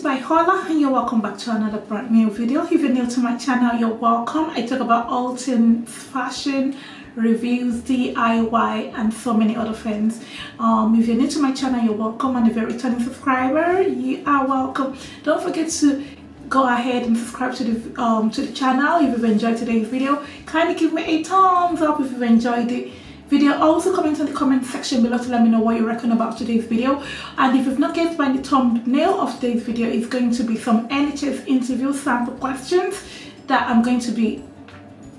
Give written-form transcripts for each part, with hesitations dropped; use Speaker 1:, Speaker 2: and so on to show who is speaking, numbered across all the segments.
Speaker 1: by Hola, and you're welcome back to another brand new video. If you're new to my channel, you're welcome. I talk about all things fashion, reviews, DIY, and so many other things. If you're new to my channel, you're welcome, and if you're a returning subscriber, you are welcome. Don't forget to go ahead and subscribe to the channel. If you've enjoyed today's video, kindly give me a thumbs up if you've enjoyed it. Video. Also comment in the comment section below to let me know what you reckon about today's video. And if you've not guessed by the thumbnail of today's video, it's going to be some NHS interview sample questions that I'm going to be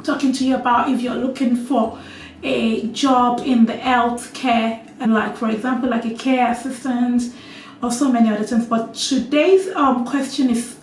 Speaker 1: talking to you about if you're looking for a job in the healthcare, and like for example like a care assistant or so many other things. But today's question is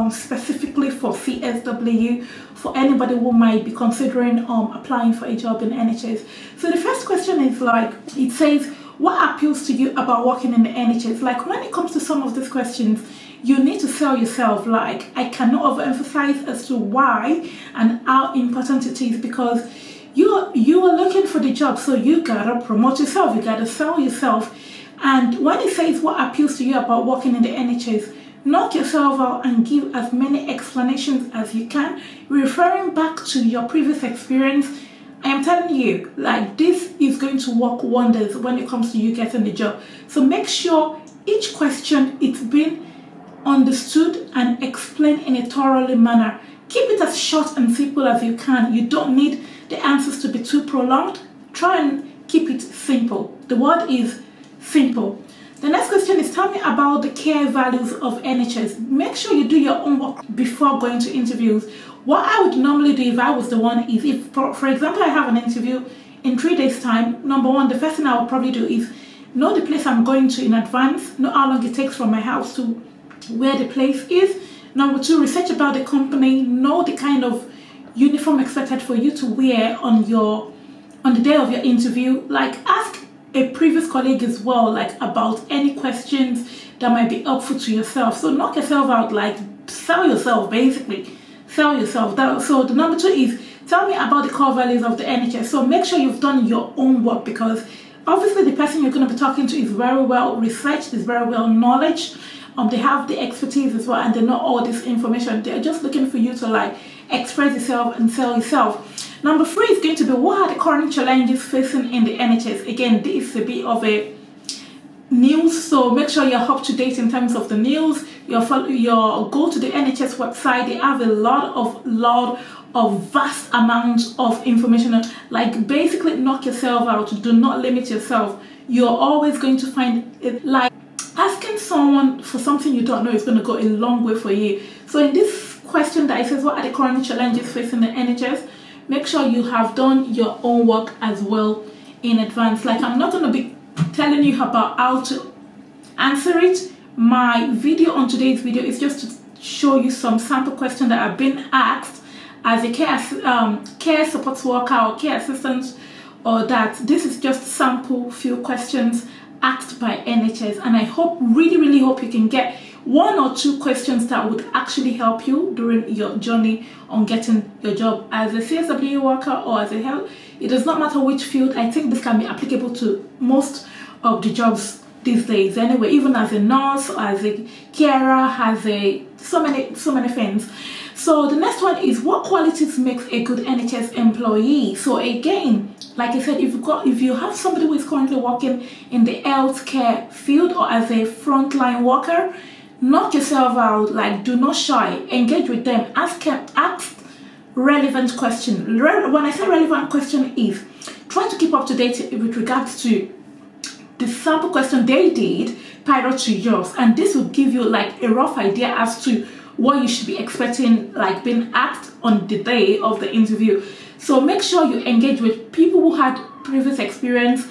Speaker 1: specifically for CSW, for anybody who might be considering applying for a job in NHS. So the first question is like, it says, what appeals to you about working in the NHS? Like when it comes to some of these questions, you need to sell yourself. Like I cannot overemphasize as to why and how important it is, because you are looking for the job, so you gotta promote yourself, you gotta sell yourself. And when it says what appeals to you about working in the NHS, knock yourself out and give as many explanations as you can, referring back to your previous experience. I am telling you, like, this is going to work wonders when it comes to you getting the job. So make sure each question it's been understood and explained in a thoroughly manner. Keep it as short and simple as you can. You don't need the answers to be too prolonged. Try and keep it simple. The word is simple. The next question is, tell me about the care values of NHS. Make sure you do your own work before going to interviews. What I would normally do if I was the one is, if for example I have an interview in 3 days time, number one, the first thing I would probably do is know the place I'm going to in advance, know how long it takes from my house to where the place is. Number two, research about the company, know the kind of uniform expected for you to wear on the day of your interview. Like ask a previous colleague as well, like about any questions that might be helpful to yourself. So knock yourself out, like sell yourself, basically sell yourself. So the number two is, tell me about the core values of the NHS. So make sure you've done your own work, because obviously the person you're going to be talking to is very well researched, is very well knowledge. They have the expertise as well, and they know all this information. They're just looking for you to like express yourself and sell yourself. Number three is going to be, what are the current challenges facing in the NHS? Again, this is a bit of a news, so make sure you're up to date in terms of the news. Go to the NHS website. They have a lot of vast amounts of information. Like basically knock yourself out. Do not limit yourself. You're always going to find it. Like asking someone for something you don't know is going to go a long way for you. So in this question that it says, what are the current challenges facing the NHS? Make sure you have done your own work as well in advance. Like I'm not going to be telling you about how to answer it. My video on today's video is just to show you some sample questions that have been asked as a care support worker or care assistant, or that this is just sample few questions asked by NHS. And I really hope you can get one or two questions that would actually help you during your journey on getting your job as a CSW worker or as a health. It does not matter which field. I think this can be applicable to most of the jobs these days anyway, even as a nurse, as a carer, so many things. So the next one is, what qualities makes a good NHS employee? So again, like I said, if you have somebody who is currently working in the healthcare field or as a frontline worker, knock yourself out. Like do not shy, engage with them, ask relevant question. When I say relevant question is, try to keep up to date with regards to the sample question they did prior to yours, and this will give you like a rough idea as to what you should be expecting, like being asked on the day of the interview. So make sure you engage with people who had previous experience.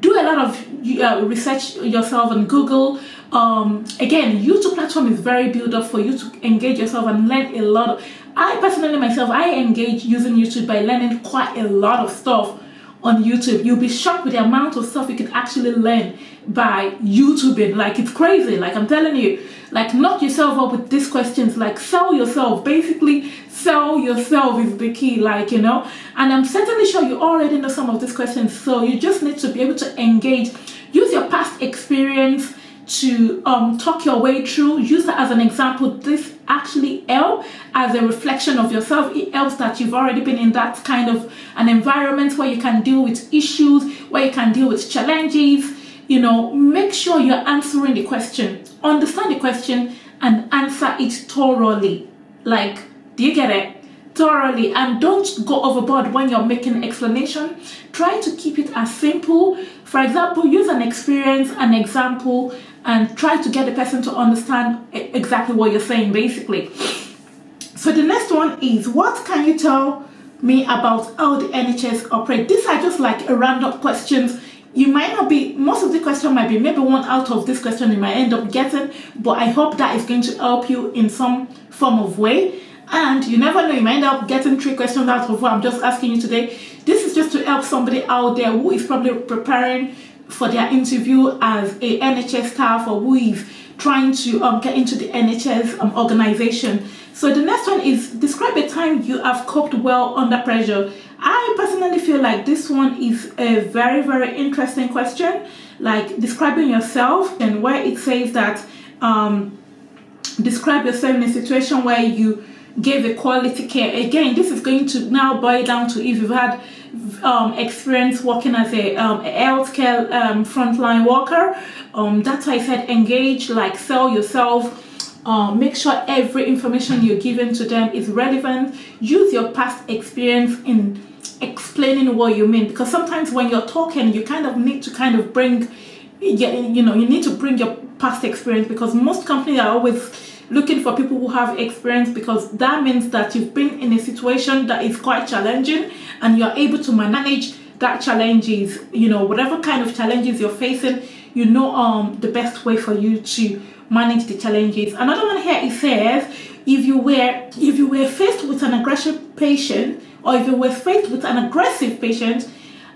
Speaker 1: Do a lot of research yourself on Google. Again, YouTube platform is very built up for you to engage yourself and learn a lot. I personally myself, I engage using YouTube by learning quite a lot of stuff on YouTube. You'll be shocked with the amount of stuff you can actually learn by YouTubing. Like it's crazy. Like I'm telling you, like knock yourself up with these questions. Like sell yourself. Basically, sell yourself is the key. Like, you know, and I'm certainly sure you already know some of these questions. So you just need to be able to engage. Use your past experience to talk your way through. Use that as an example. This actually helps as a reflection of yourself. It helps that you've already been in that kind of an environment where you can deal with issues, where you can deal with challenges. Make sure you're answering the question, understand the question, and answer it thoroughly. Like, do you get it? Thoroughly. And don't go overboard when you're making an explanation. Try to keep it as simple. For example, use an experience, an example, and try to get the person to understand exactly what you're saying, basically. So the next one is, what can you tell me about how the NHS operate? These are just like a random questions. You might not be, most of the question might be maybe one out of this question you might end up getting, but I hope that is going to help you in some form of way. And you never know, you might end up getting 3 questions out of what I'm just asking you today. This is just to help somebody out there who is probably preparing for their interview as a NHS staff, or who is trying to get into the NHS organization. So the next one is, describe a time you have coped well under pressure. I personally feel like this one is a very, very interesting question, like describing yourself, and where it says that describe yourself in a situation where you gave a quality care. Again, this is going to now boil down to if you've had experience working as a healthcare frontline worker. That's why I said engage, like sell yourself. Make sure every information you're giving to them is relevant. Use your past experience in explaining what you mean, because sometimes when you're talking, you kind of need to bring, you need to bring your past experience, because most companies are always looking for people who have experience, because that means that you've been in a situation that is quite challenging and you're able to manage that challenges, whatever kind of challenges you're facing, the best way for you to manage the challenges. Another one here, it says, if you were faced with an aggressive patient, or if you were faced with an aggressive patient,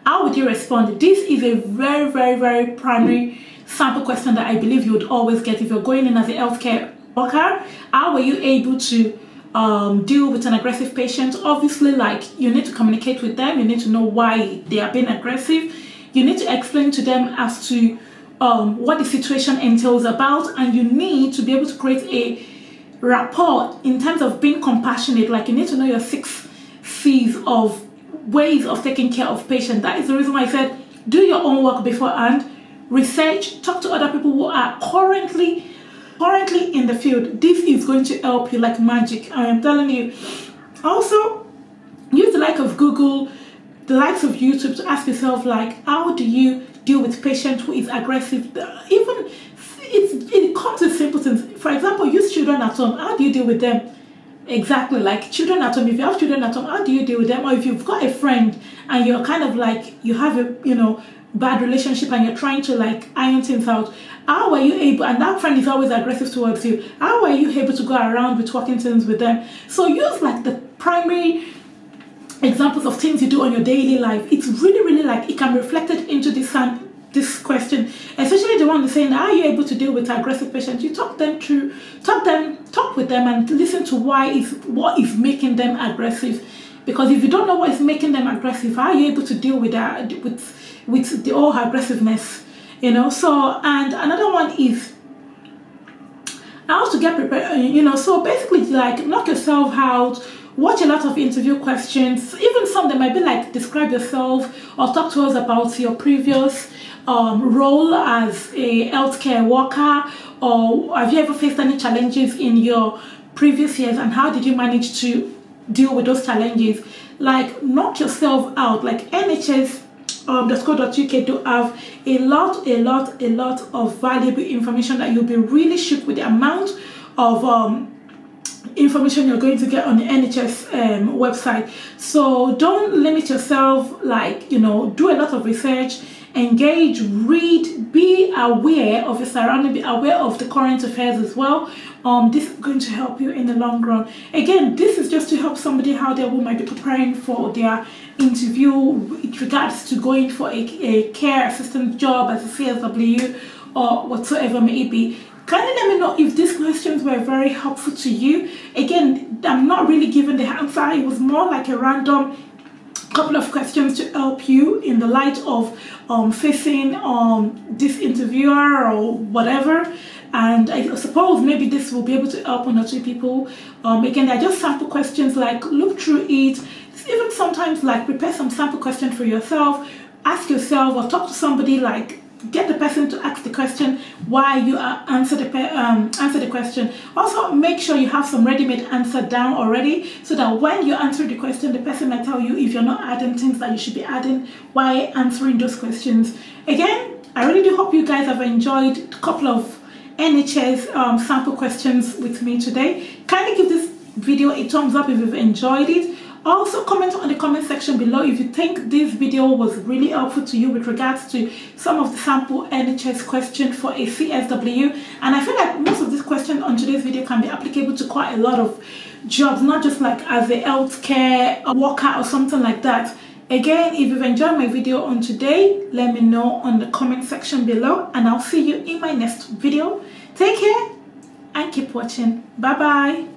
Speaker 1: how would you respond? This is a very, very, very primary sample question that I believe you would always get if you're going in as a healthcare worker. How were you able to deal with an aggressive patient? Obviously, like, you need to communicate with them. You need to know why they are being aggressive. You need to explain to them as to what the situation entails about, and you need to be able to create a rapport in terms of being compassionate. Like, you need to know your 6 C's of ways of taking care of patients. That is the reason why I said do your own work beforehand, research, talk to other people who are currently in the field. This is going to help you like magic, I am telling you. Also, use the likes of Google, the likes of YouTube to ask yourself, like, how do you deal with patient who is aggressive? Even it comes with simple things. For example, use children at home. How do you deal with them? Exactly, like children at home. If you have children at home, how do you deal with them? Or if you've got a friend and you're kind of like, you have a bad relationship and you're trying to like iron things out, how are you able, and that friend is always aggressive towards you, how are you able to go around with working things with them? So use like the primary examples of things you do on your daily life. It's really, really like it can be reflected into this question, especially the one that's saying, how are you able to deal with aggressive patients? You talk with them and listen to what is making them aggressive. Because if you don't know what is making them aggressive, how are you able to deal with that, with the whole aggressiveness? So, and another one is how to get prepared. So basically, like, knock yourself out. Watch a lot of interview questions. Even some that might be like, describe yourself or talk to us about your previous role as a healthcare worker, or have you ever faced any challenges in your previous years and how did you manage to deal with those challenges? Like, knock yourself out. Like, NHS.co.uk do have a lot of valuable information that you'll be really shocked with the amount of information you're going to get on the NHS website. So don't limit yourself. Like, do a lot of research, engage, read, be aware of your surrounding, be aware of the current affairs as well. This is going to help you in the long run. Again, this is just to help somebody out there who might be preparing for their interview with regards to going for a care assistant job as a CSW or whatsoever may it be. Kindly let me know if these questions were very helpful to you. Again, I'm not really giving the answer. It was more like a random couple of questions to help you in the light of facing this interviewer or whatever. And I suppose maybe this will be able to help one or two people. Again, they're just sample questions, like look through it. Even sometimes like prepare some sample questions for yourself, ask yourself or talk to somebody, like get the person to ask the question why you answer the question. Also make sure you have some ready-made answer down already, so that when you answer the question, the person might tell you if you're not adding things that you should be adding while answering those questions. Again, I really do hope you guys have enjoyed a couple of NHS sample questions with me today. Kindly give this video a thumbs up if you've enjoyed it. Also comment on the comment section below if you think this video was really helpful to you with regards to some of the sample NHS questions for a CSW. And I feel like most of these questions on today's video can be applicable to quite a lot of jobs, not just like as a healthcare worker or something like that. Again, if you've enjoyed my video on today, let me know on the comment section below, and I'll see you in my next video. Take care and keep watching. Bye bye.